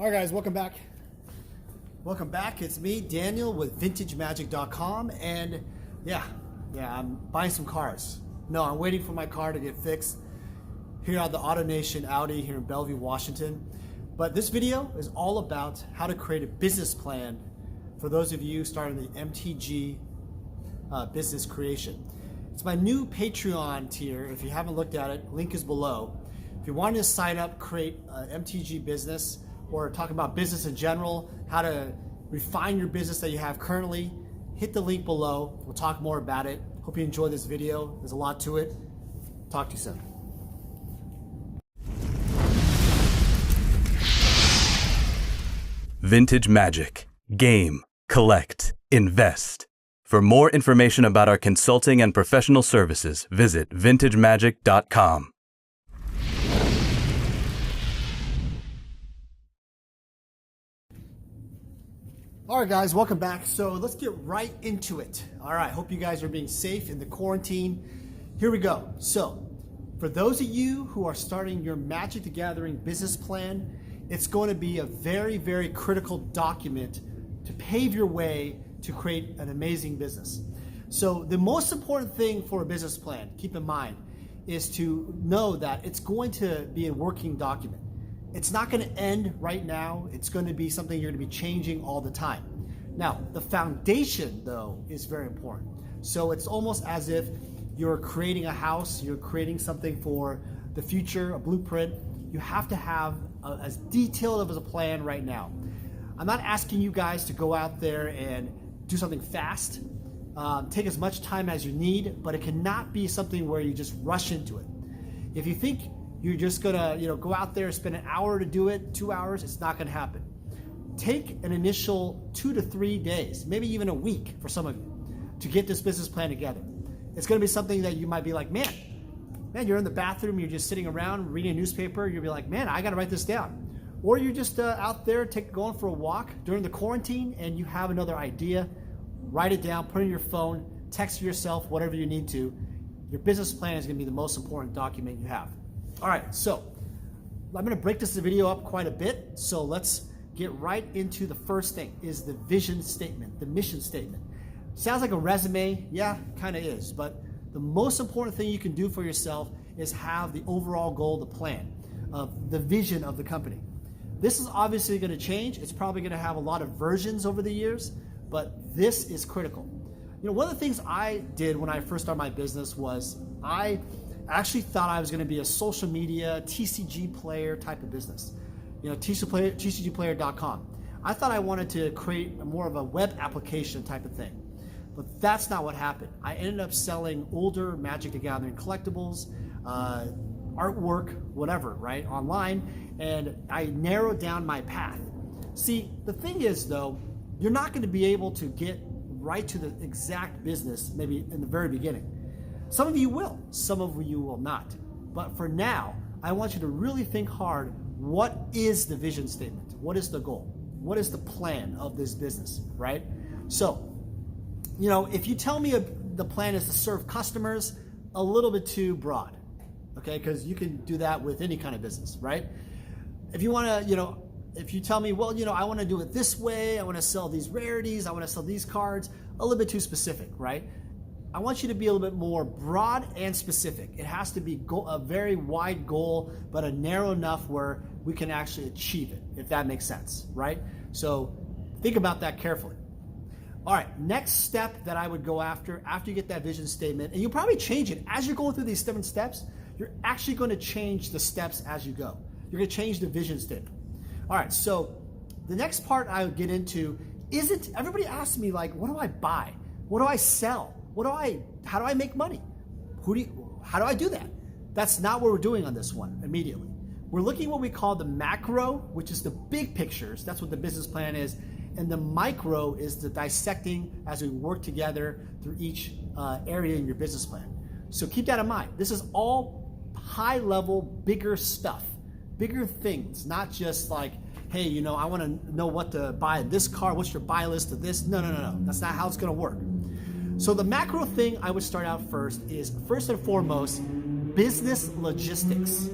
All right, guys, welcome back. Welcome back. It's me, Daniel, with VintageMagic.com, and yeah, I'm buying some cars. No, I'm waiting for my car to get fixed here at the AutoNation Audi here in Bellevue, Washington. But this video is all about how to create a business plan for those of you starting the MTG business creation. It's my new Patreon tier. If you haven't looked at it, link is below. If you want to sign up, create MTG business, or talk about business in general, how to refine your business that you have currently, hit the link below. We'll talk more about it. Hope you enjoy this video. There's a lot to it. Talk to you soon. Vintage Magic. Game, collect, invest. For more information about our consulting and professional services, visit vintagemagic.com. All right, guys, welcome back. So let's get right into it. All right, hope you guys are being safe in the quarantine. Here we go. So for those of you who are starting your Magic the Gathering business plan, it's going to be a very, very critical document to pave your way to create an amazing business. So the most important thing for a business plan, keep in mind, is to know that it's going to be a working document. It's not going to end right now. It's going to be something you're going to be changing all the time. Now, the foundation, though, is very important. So it's almost as if you're creating a house, you're creating something for the future, a blueprint. You have to have as detailed of a plan right now. I'm not asking you guys to go out there and do something fast. Take as much time as you need, but it cannot be something where you just rush into it. If you think you're just gonna, go out there, spend an hour to do it, 2 hours, it's not gonna happen. Take an initial 2 to 3 days, maybe even a week for some of you, to get this business plan together. It's gonna be something that you might be like, man, you're in the bathroom, you're just sitting around reading a newspaper, you'll be like, man, I gotta write this down. Or you're just out there going for a walk during the quarantine and you have another idea, write it down, put it in your phone, text yourself, whatever you need to. Your business plan is gonna be the most important document you have. All right, so I'm gonna break this video up quite a bit. So let's get right into the first thing, is the vision statement, the mission statement. Sounds like a resume, yeah, kind of is, but the most important thing you can do for yourself is have the overall goal, the plan, of the vision of the company. This is obviously gonna change. It's probably gonna have a lot of versions over the years, but this is critical. One of the things I did when I first started my business was I actually thought I was going to be a social media TCG player type of business, TCGplayer.com. I thought I wanted to create more of a web application type of thing, but that's not what happened. I ended up selling older Magic the Gathering collectibles, artwork, whatever, right, online, and I narrowed down my path. See, the thing is, though, you're not going to be able to get right to the exact business maybe in the very beginning. Some of you will, some of you will not. But for now, I want you to really think hard, what is the vision statement? What is the goal? What is the plan of this business, right? So, if you tell me the plan is to serve customers, a little bit too broad, okay? Because you can do that with any kind of business, right? If you want to, if you tell me, well, I want to do it this way, I want to sell these rarities, I want to sell these cards, a little bit too specific, right? I want you to be a little bit more broad and specific. It has to be a very wide goal, but a narrow enough where we can actually achieve it, if that makes sense, right? So think about that carefully. All right, next step that I would go after you get that vision statement, and you'll probably change it. As you're going through these 7 steps, you're actually going to change the steps as you go. You're going to change the vision statement. All right, so the next part I would get into isn't, everybody asks me, like, what do I buy? What do I sell? How do I make money? How do I do that? That's not what we're doing on this one immediately. We're looking at what we call the macro, which is the big pictures. That's what the business plan is. And the micro is the dissecting as we work together through each area in your business plan. So keep that in mind. This is all high level, bigger stuff, bigger things, not just like, hey, I want to know what to buy in this car. What's your buy list of this? No. That's not how it's going to work. So the macro thing I would start out first is, first and foremost, business logistics.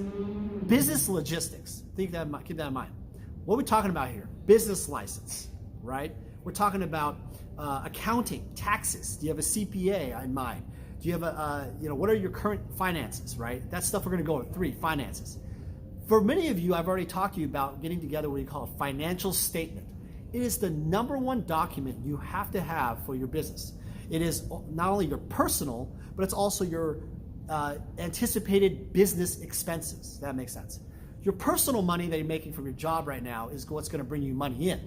Business logistics. Keep that in mind. What are we talking about here? Business license, right? We're talking about accounting, taxes. Do you have a CPA in mind? Do you have what are your current finances, right? That stuff we're gonna go over. 3, finances. For many of you, I've already talked to you about getting together what you call a financial statement. It is the #1 document you have to have for your business. It is not only your personal, but it's also your anticipated business expenses. That makes sense. Your personal money that you're making from your job right now is what's going to bring you money in.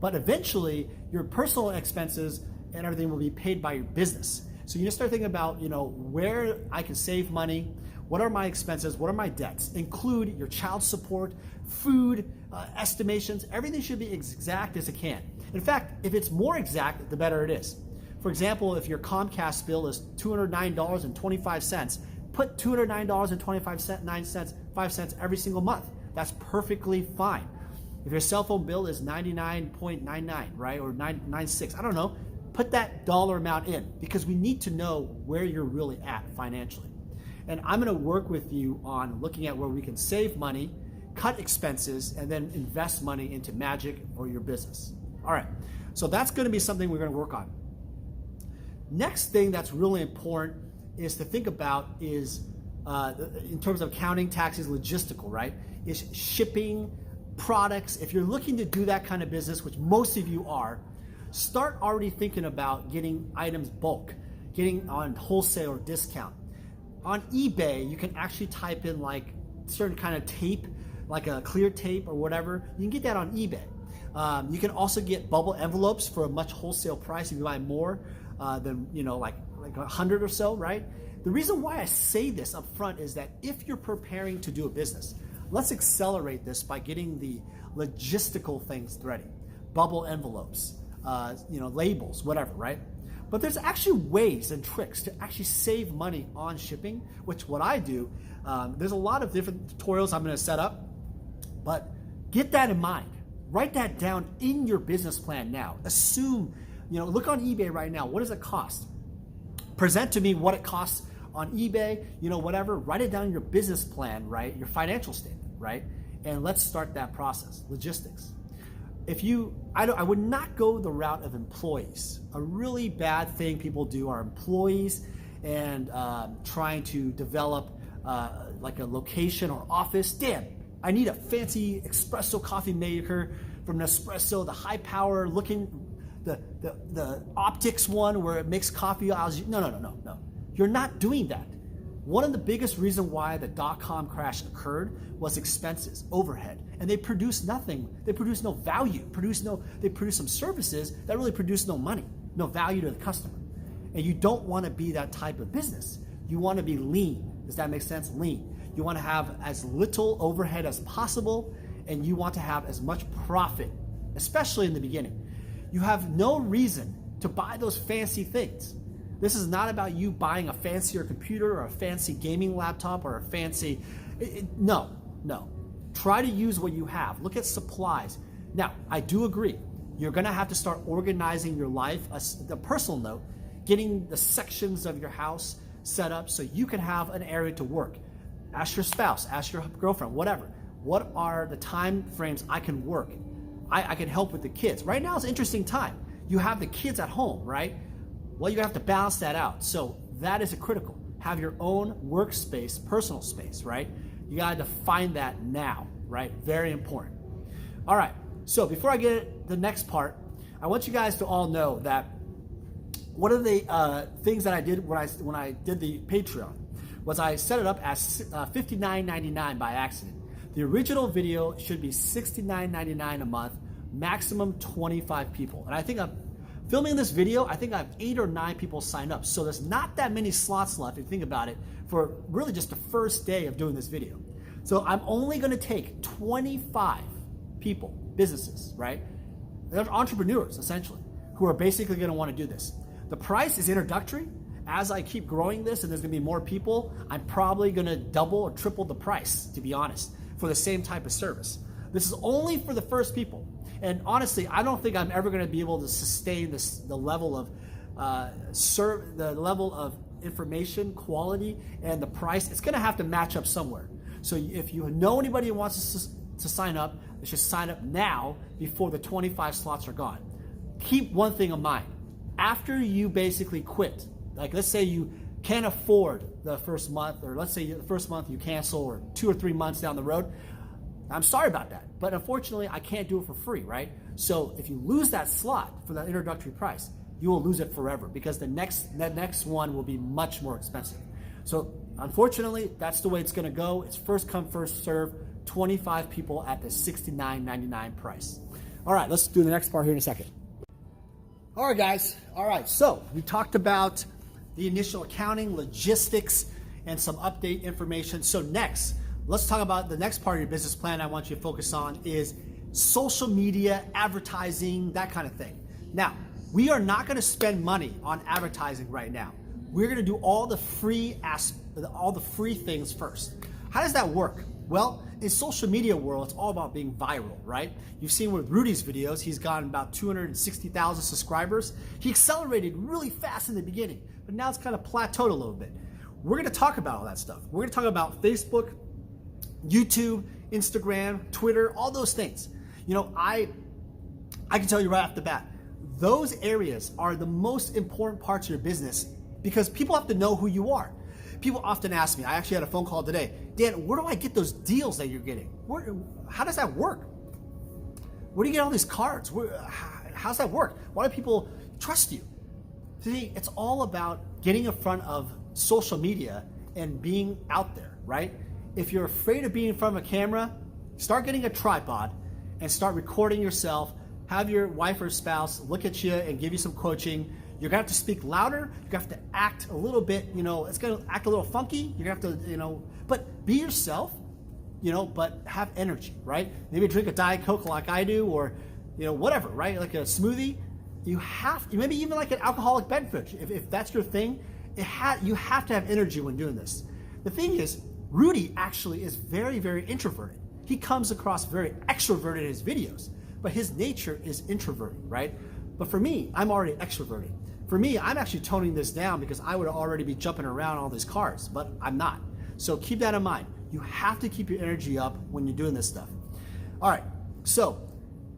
But eventually, your personal expenses and everything will be paid by your business. So you need to start thinking about, where I can save money. What are my expenses? What are my debts? Include your child support, food, estimations. Everything should be as exact as it can. In fact, if it's more exact, the better it is. For example, if your Comcast bill is $209.25, put $209.25 every single month. That's perfectly fine. If your cell phone bill is $99.99, right, or $9.96, I don't know, put that dollar amount in, because we need to know where you're really at financially. And I'm going to work with you on looking at where we can save money, cut expenses, and then invest money into Magic or your business. All right, so that's going to be something we're going to work on. Next thing that's really important is to think about is, in terms of accounting, taxes, logistical, right? Is shipping, products. If you're looking to do that kind of business, which most of you are, start already thinking about getting items bulk, getting on wholesale or discount. On eBay, you can actually type in like certain kind of tape, like a clear tape or whatever. You can get that on eBay. You can also get bubble envelopes for a much wholesale price if you buy more than, like 100 or so, right? The reason why I say this up front is that if you're preparing to do a business, let's accelerate this by getting the logistical things ready. Bubble envelopes, labels, whatever, right? But there's actually ways and tricks to actually save money on shipping, which what I do, there's a lot of different tutorials I'm gonna set up, but get that in mind. Write that down in your business plan now. Assume, look on eBay right now. What does it cost? Present to me what it costs on eBay, whatever. Write it down in your business plan, right? Your financial statement, right? And let's start that process. Logistics. I would not go the route of employees. A really bad thing people do are employees and trying to develop like a location or office. Damn, I need a fancy espresso coffee maker from Nespresso, the high power looking, the optics one where it makes coffee. No. You're not doing that. One of the biggest reasons why the .com crash occurred was expenses, overhead, and they produce nothing. They produce no value. They produce some services that really produce no money, no value to the customer. And you don't want to be that type of business. You want to be lean. Does that make sense? Lean. You want to have as little overhead as possible, and you want to have as much profit, especially in the beginning. You have no reason to buy those fancy things. This is not about you buying a fancier computer or a fancy gaming laptop or a fancy, no. Try to use what you have. Look at supplies. Now, I do agree. You're gonna have to start organizing your life, a personal note, getting the sections of your house set up so you can have an area to work. Ask your spouse, ask your girlfriend, whatever. What are the time frames I can work? I can help with the kids. Right now is an interesting time. You have the kids at home, right? Well, you're gonna have to balance that out. So that is critical. Have your own workspace, personal space, right? You gotta define that now, right? Very important. All right, so before I get the next part, I want you guys to all know that one of the things that I did when I did the Patreon was I set it up as $59.99 by accident. The original video should be $69.99 a month, maximum 25 people. And I think I'm filming this video, I think I have 8 or 9 people signed up. So there's not that many slots left, if you think about it, for really just the first day of doing this video. So I'm only gonna take 25 people, businesses, right? They're entrepreneurs, essentially, who are basically gonna wanna do this. The price is introductory. As I keep growing this and there's gonna be more people, I'm probably gonna double or triple the price, to be honest, for the same type of service. This is only for the first people. And honestly, I don't think I'm ever going to be able to sustain the level of information, quality, and the price. It's going to have to match up somewhere. So if you know anybody who wants to sign up, they should sign up now before the 25 slots are gone. Keep one thing in mind. After you basically quit, like let's say you can't afford the first month, or let's say the first month you cancel, or 2 or 3 months down the road, I'm sorry about that, but unfortunately I can't do it for free, right? So if you lose that slot for that introductory price, you will lose it forever, because the next one will be much more expensive. So unfortunately, that's the way it's gonna go. It's first come, first serve, 25 people at the $69.99 price. All right, let's do the next part here in a second. All right, guys. All right, so we talked about the initial accounting, logistics, and some update information. So next, let's talk about the next part of your business plan I want you to focus on is social media, advertising, that kind of thing. Now, we are not gonna spend money on advertising right now. We're gonna do all the free things first. How does that work? Well, in social media world, it's all about being viral, right? You've seen with Rudy's videos, he's gotten about 260,000 subscribers. He accelerated really fast in the beginning, but now it's kind of plateaued a little bit. We're gonna talk about all that stuff. We're gonna talk about Facebook, YouTube, Instagram, Twitter, all those things. You know, I can tell you right off the bat, those areas are the most important parts of your business because people have to know who you are. People often ask me, I actually had a phone call today, Dan, where do I get those deals that you're getting? How does that work? Where do you get all these cards? How's that work? Why do people trust you? See, it's all about getting in front of social media and being out there, right? If you're afraid of being in front of a camera, start getting a tripod and start recording yourself. Have your wife or spouse look at you and give you some coaching. You're gonna have to speak louder. You're gonna have to act a little bit, you know, it's gonna act a little funky. You're gonna have to, you know, but be yourself, you know, but have energy, right? Maybe drink a Diet Coke like I do, or, you know, whatever, right? Like a smoothie. Maybe even like an alcoholic beverage. If that's your thing, you have to have energy when doing this. The thing is, Rudy actually is very, very introverted. He comes across very extroverted in his videos, but his nature is introverted, right? But for me, I'm already extroverted. For me, I'm actually toning this down because I would already be jumping around all these cars, but I'm not. So keep that in mind. You have to keep your energy up when you're doing this stuff. All right, so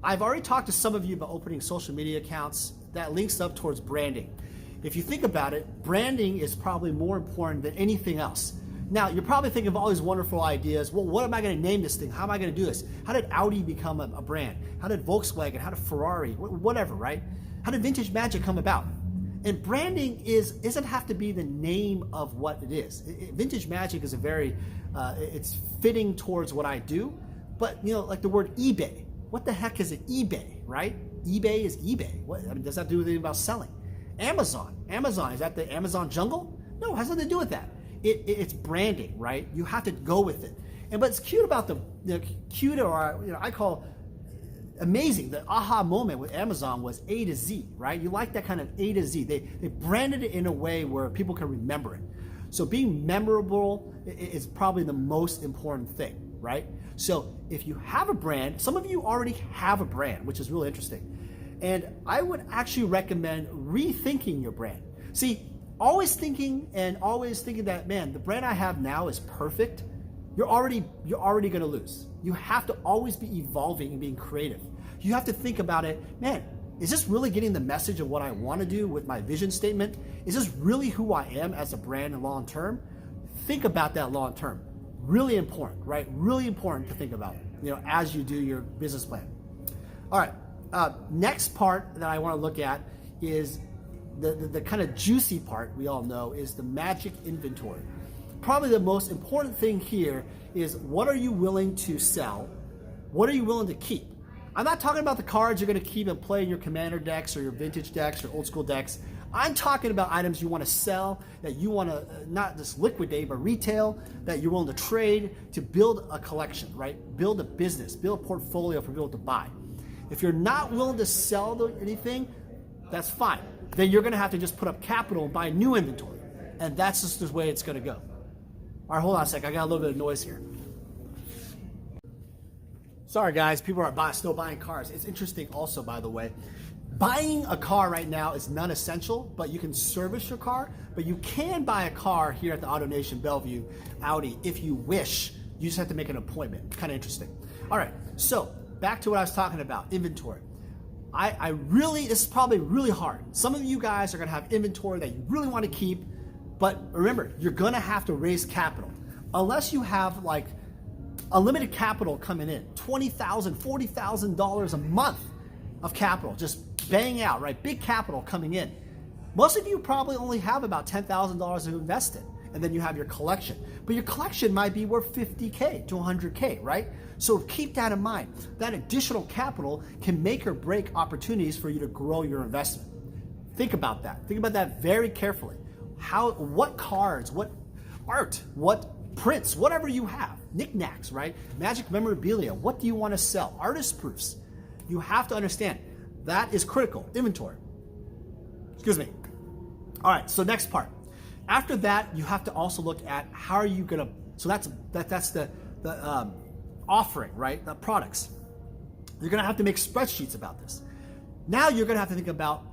I've already talked to some of you about opening social media accounts. That links up towards branding. If you think about it, branding is probably more important than anything else. Now, you're probably thinking of all these wonderful ideas. Well, what am I going to name this thing? How am I going to do this? How did Audi become a brand? How did Volkswagen? How did Ferrari? Whatever, right? How did Vintage Magic come about? And branding doesn't have to be the name of what it is. Vintage Magic is a very, it's fitting towards what I do. But, you know, like the word eBay. What the heck is an eBay, right? eBay is eBay. Does that do with anything about selling? Amazon, is that the Amazon jungle? No, it has nothing to do with that. It's branding, right? You have to go with it. But it's cute about I call amazing. The aha moment with Amazon was A to Z, right? You like that kind of A to Z. They branded it in a way where people can remember it. So being memorable is probably the most important thing, right? So if you have a brand, some of you already have a brand, which is really interesting. And I would actually recommend rethinking your brand. See, always thinking that, man, the brand I have now is perfect, you're already gonna lose. You have to always be evolving and being creative. You have to think about it, man, is this really getting the message of what I wanna do with my vision statement? Is this really who I am as a brand in long term? Think about that long term. Really important, right? Really important to think about, as you do your business plan. All right, next part that I wanna look at is the kind of juicy part we all know is the magic inventory. Probably the most important thing here is what are you willing to sell? What are you willing to keep? I'm not talking about the cards you're going to keep and play in your commander decks or your vintage decks or old school decks. I'm talking about items you want to sell, that you want to not just liquidate, but retail, that you're willing to trade to build a collection, right? Build a business, build a portfolio for people to buy. If you're not willing to sell anything, that's fine. Then you're going to have to just put up capital and buy new inventory. And that's just the way it's going to go. All right, hold on a sec. I got a little bit of noise here. Sorry, guys. People are still buying cars. It's interesting also, by the way. Buying a car right now is non-essential, but you can service your car. But you can buy a car here at the AutoNation Bellevue Audi if you wish. You just have to make an appointment. Kind of interesting. All right, so back to what I was talking about, inventory. This is probably really hard. Some of you guys are gonna have inventory that you really wanna keep, but remember, you're gonna have to raise capital. Unless you have like unlimited capital coming in, $20,000, $40,000 a month of capital, just bang out, right? Big capital coming in. Most of you probably only have about $10,000 to invest in, and then you have your collection. But your collection might be worth $50K to $100K, right? So keep that in mind. That additional capital can make or break opportunities for you to grow your investment. Think about that. Think about that very carefully. What cards, what art, what prints, whatever you have, knickknacks, right? Magic memorabilia, what do you want to sell? Artist proofs. You have to understand that is critical. Inventory. Excuse me. All right, so next part. After that, you have to also look at how are you gonna, so that's the offering, right? The products. You're gonna have to make spreadsheets about this. Now you're gonna have to think about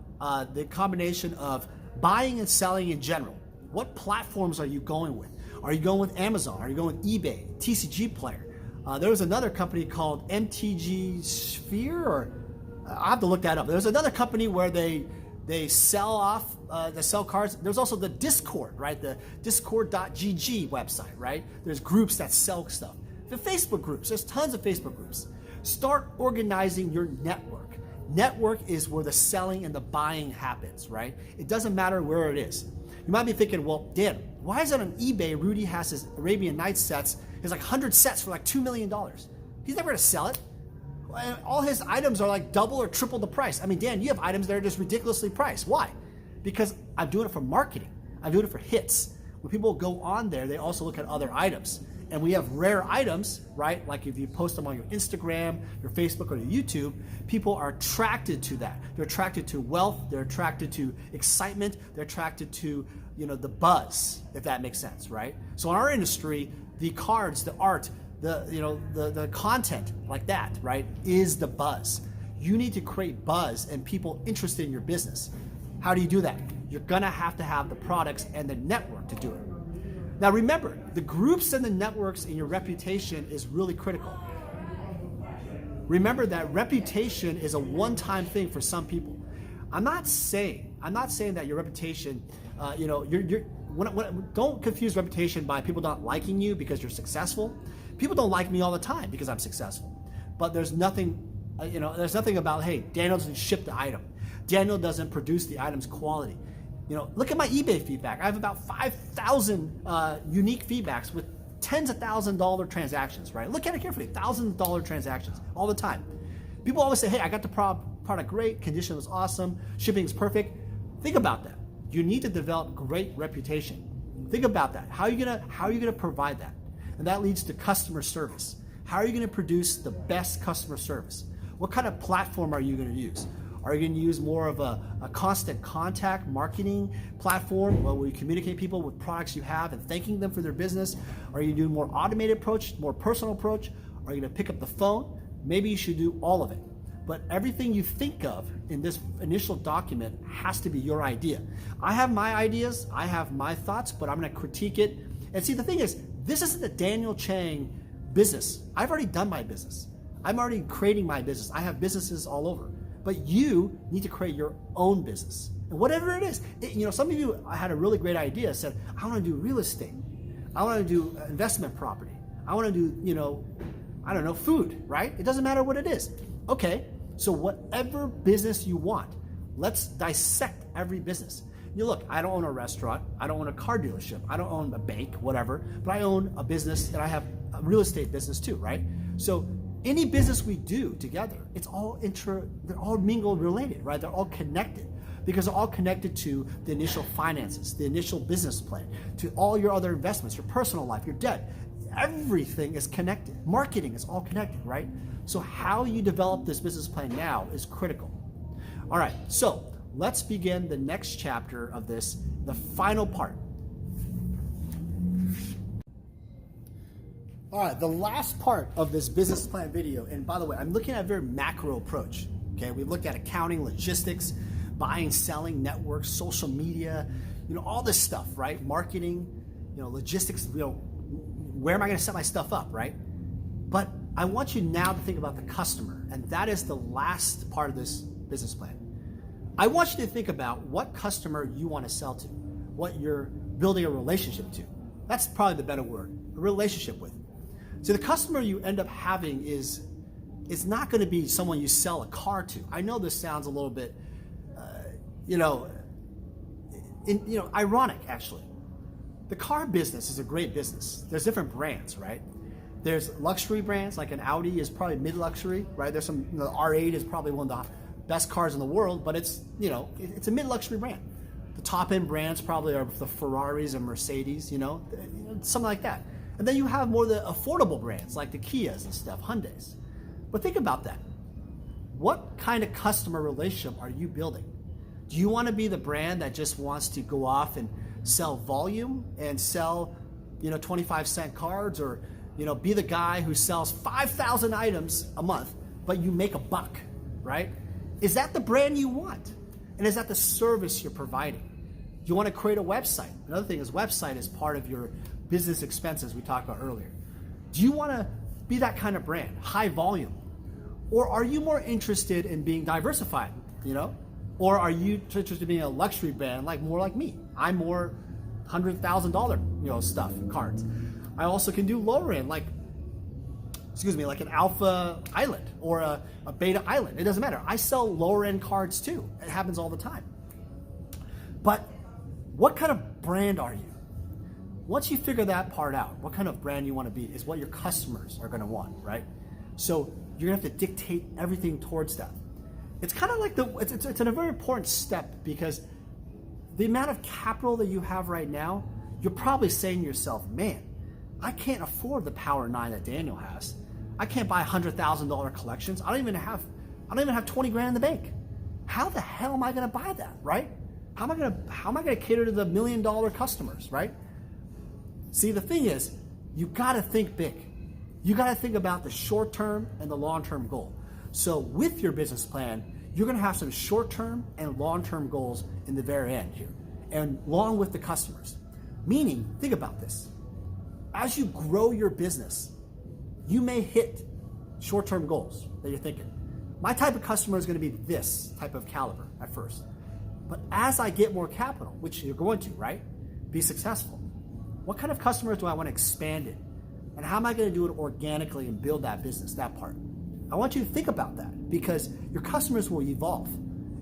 the combination of buying and selling in general. What platforms are you going with? Are you going with Amazon? Are you going with eBay, TCG Player? There was another company called MTG Sphere, or I'll have to look that up. There's another company where they sell cards. There's also the Discord, right? The discord.gg website, right? There's groups that sell stuff. The Facebook groups, there's tons of Facebook groups. Start organizing your network. Network is where the selling and the buying happens, right? It doesn't matter where it is. You might be thinking, well, Dan, why is it on eBay Rudy has his Arabian Nights sets, there's like 100 sets for like $2 million. He's never gonna sell it. All his items are like double or triple the price. I mean, Dan, you have items that are just ridiculously priced. Why? Because I'm doing it for marketing. I'm doing it for hits. When people go on there, they also look at other items. And we have rare items, right? Like if you post them on your Instagram, your Facebook, or your YouTube, people are attracted to that. They're attracted to wealth. They're attracted to excitement. They're attracted to, the buzz, if that makes sense, right? So in our industry, the cards, the art, the content like that, right, is the buzz. You need to create buzz and people interested in your business. How do you do that? You're gonna have to have the products and the network to do it. Now remember, the groups and the networks in your reputation is really critical. Remember that reputation is a one-time thing for some people. I'm not saying that your reputation, don't confuse reputation by people not liking you because you're successful. People don't like me all the time because I'm successful. But there's nothing about, hey, Daniel doesn't ship the item. Daniel doesn't produce the item's quality. Look at my eBay feedback. I have about 5,000 unique feedbacks with tens of $1,000 transactions, right? Look at it carefully, $1,000 transactions all the time. People always say, hey, I got the product great, condition was awesome, shipping is perfect. Think about that. You need to develop great reputation. Think about that. How are you gonna provide that? And that leads to customer service. How are you gonna produce the best customer service? What kind of platform are you gonna use? Are you going to use more of a constant contact marketing platform where you communicate people with products you have and thanking them for their business? Are you doing more automated approach, more personal approach? Are you going to pick up the phone? Maybe you should do all of it. But everything you think of in this initial document has to be your idea. I have my ideas, I have my thoughts, but I'm going to critique it. And see, the thing is, this isn't the Daniel Chang business. I've already done my business. I'm already creating my business. I have businesses all over. But you need to create your own business. And whatever it is, some of you had a really great idea, said, I want to do real estate. I want to do investment property. I want to do, food, right? It doesn't matter what it is. Okay, so whatever business you want, let's dissect every business. Look, I don't own a restaurant. I don't own a car dealership. I don't own a bank, whatever, but I own a business and I have a real estate business too, right? So any business we do together, they're all mingled related, right? They're all connected because they're all connected to the initial finances, the initial business plan, to all your other investments, your personal life, your debt. Everything is connected. Marketing is all connected, right? So how you develop this business plan now is critical. All right, so let's begin the next chapter of this, the final part. All right, the last part of this business plan video, and by the way, I'm looking at a very macro approach, okay? We've looked at accounting, logistics, buying, selling, networks, social media, all this stuff, right? Marketing, logistics, where am I gonna set my stuff up, right? But I want you now to think about the customer, and that is the last part of this business plan. I want you to think about what customer you want to sell to, what you're building a relationship to. That's probably the better word, a relationship with. So the customer you end up having is not going to be someone you sell a car to. I know this sounds a little bit, ironic actually. The car business is a great business. There's different brands, right? There's luxury brands, like an Audi is probably mid-luxury, right? There's some, the R8 is probably one of the best cars in the world, but it's a mid-luxury brand. The top-end brands probably are the Ferraris and Mercedes, something like that. And then you have more of the affordable brands, like the Kias and stuff, Hyundais. But think about that. What kind of customer relationship are you building? Do you want to be the brand that just wants to go off and sell volume and sell, 25-cent cards, or be the guy who sells 5,000 items a month, but you make $1, right? Is that the brand you want? And is that the service you're providing? Do you want to create a website? Another thing is website is part of your business expenses we talked about earlier. Do you want to be that kind of brand, high volume? Or are you more interested in being diversified, Or are you interested in being a luxury brand, more like me? I'm more $100,000, stuff, cards. I also can do lower end, like an Alpha Island or a Beta Island. It doesn't matter. I sell lower end cards too. It happens all the time. But what kind of brand are you? Once you figure that part out, what kind of brand you want to be is what your customers are going to want, right? So you're going to have to dictate everything towards that. It's kind of like it's a very important step, because the amount of capital that you have right now, you're probably saying to yourself, man, I can't afford the Power 9 that Daniel has. I can't buy $100,000 collections. I don't even have 20 grand in the bank. How the hell am I going to buy that, right? How am I going to cater to the $1 million customers, right? See, the thing is, you got to think big. You got to think about the short term and the long term goal. So with your business plan, you're going to have some short term and long term goals in the very end here, and along with the customers. Meaning, think about this. As you grow your business, you may hit short-term goals that you're thinking. My type of customer is going to be this type of caliber at first. But as I get more capital, which you're going to, right? Be successful. What kind of customers do I want to expand in? And how am I going to do it organically and build that business, that part? I want you to think about that, because your customers will evolve.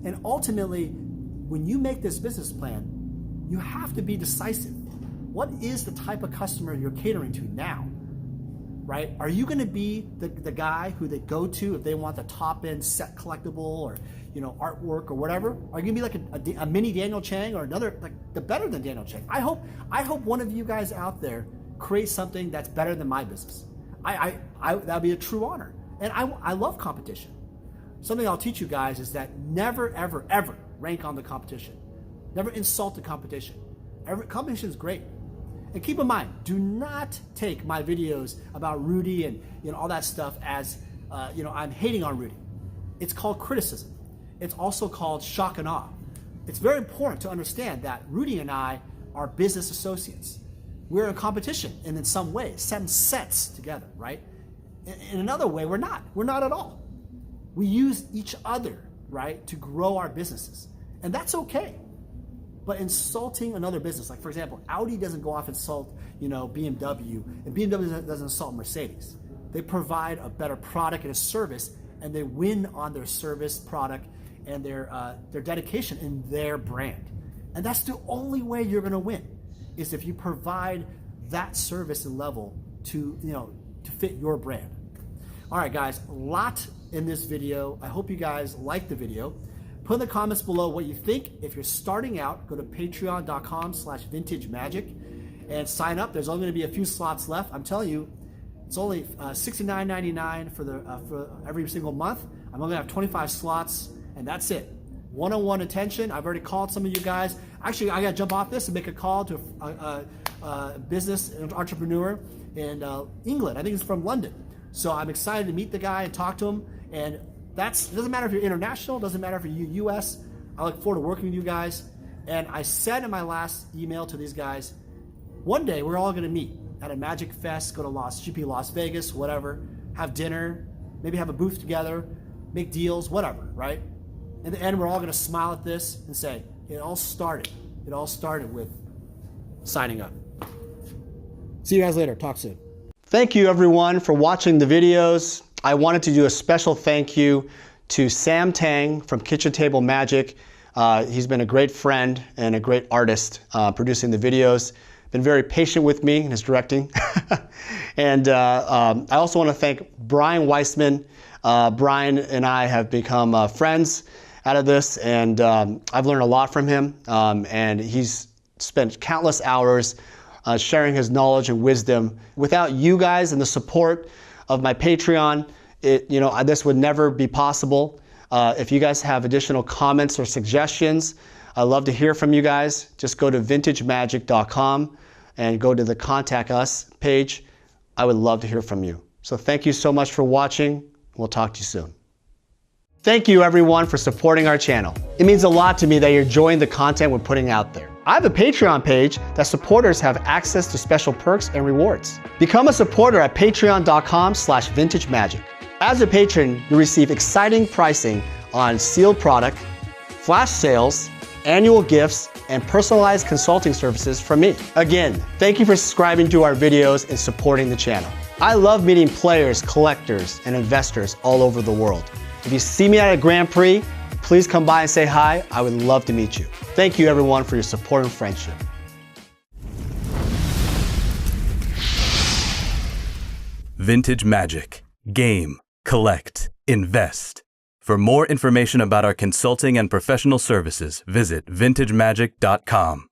And ultimately, when you make this business plan, you have to be decisive. What is the type of customer you're catering to now, right? Are you going to be the guy who they go to if they want the top end set collectible or artwork or whatever? Are you going to be like a mini Daniel Chang or another, like the better than Daniel Chang? I hope one of you guys out there creates something that's better than my business. That'd be a true honor. And I love competition. Something I'll teach you guys is that never, ever, ever rank on the competition. Never insult the competition. Competition is great. And keep in mind, do not take my videos about Rudy and all that stuff as I'm hating on Rudy. It's called criticism. It's also called shock and awe. It's very important to understand that Rudy and I are business associates. We're in competition, and in some ways, some sense together, right? In another way, we're not. We're not at all. We use each other, right, to grow our businesses. And that's okay. But insulting another business, like for example, Audi doesn't go off and insult, BMW, and BMW doesn't insult Mercedes. They provide a better product and a service, and they win on their service, product, and their dedication in their brand. And that's the only way you're going to win, is if you provide that service and level to fit your brand. All right, guys, a lot in this video. I hope you guys liked the video. Put in the comments below what you think. If you're starting out, go to patreon.com/vintagemagic and sign up. There's only going to be a few slots left. I'm telling you, it's only $69.99 for every single month. I'm only going to have 25 slots, and that's it. One-on-one attention. I've already called some of you guys. Actually, I got to jump off this and make a call to a business entrepreneur in England. I think it's from London. So I'm excited to meet the guy and talk to him. And it doesn't matter if you're international, doesn't matter if you're US. I look forward to working with you guys. And I said in my last email to these guys, one day we're all going to meet at a Magic Fest, go to GP Las Vegas, whatever, have dinner, maybe have a booth together, make deals, whatever, right? In the end, we're all gonna smile at this and say, it all started with signing up. See you guys later, talk soon. Thank you everyone for watching the videos. I wanted to do a special thank you to Sam Tang from Kitchen Table Magic. He's been a great friend and a great artist producing the videos. Been very patient with me in his directing. And I also want to thank Brian Weissman. Brian and I have become friends out of this, and I've learned a lot from him. And he's spent countless hours sharing his knowledge and wisdom. Without you guys and the support of my Patreon, this would never be possible. If you guys have additional comments or suggestions, I'd love to hear from you guys. Just go to vintagemagic.com and go to the Contact Us page. I would love to hear from you. So thank you so much for watching. We'll talk to you soon. Thank you everyone for supporting our channel. It means a lot to me that you're enjoying the content we're putting out there. I have a Patreon page that supporters have access to special perks and rewards. Become a supporter at patreon.com/vintagemagic. As a patron, you receive exciting pricing on sealed product, flash sales, annual gifts, and personalized consulting services from me. Again, thank you for subscribing to our videos and supporting the channel. I love meeting players, collectors, and investors all over the world. If you see me at a Grand Prix, please come by and say hi. I would love to meet you. Thank you everyone for your support and friendship. Vintage Magic. Game, collect, invest. For more information about our consulting and professional services, visit vintagemagic.com.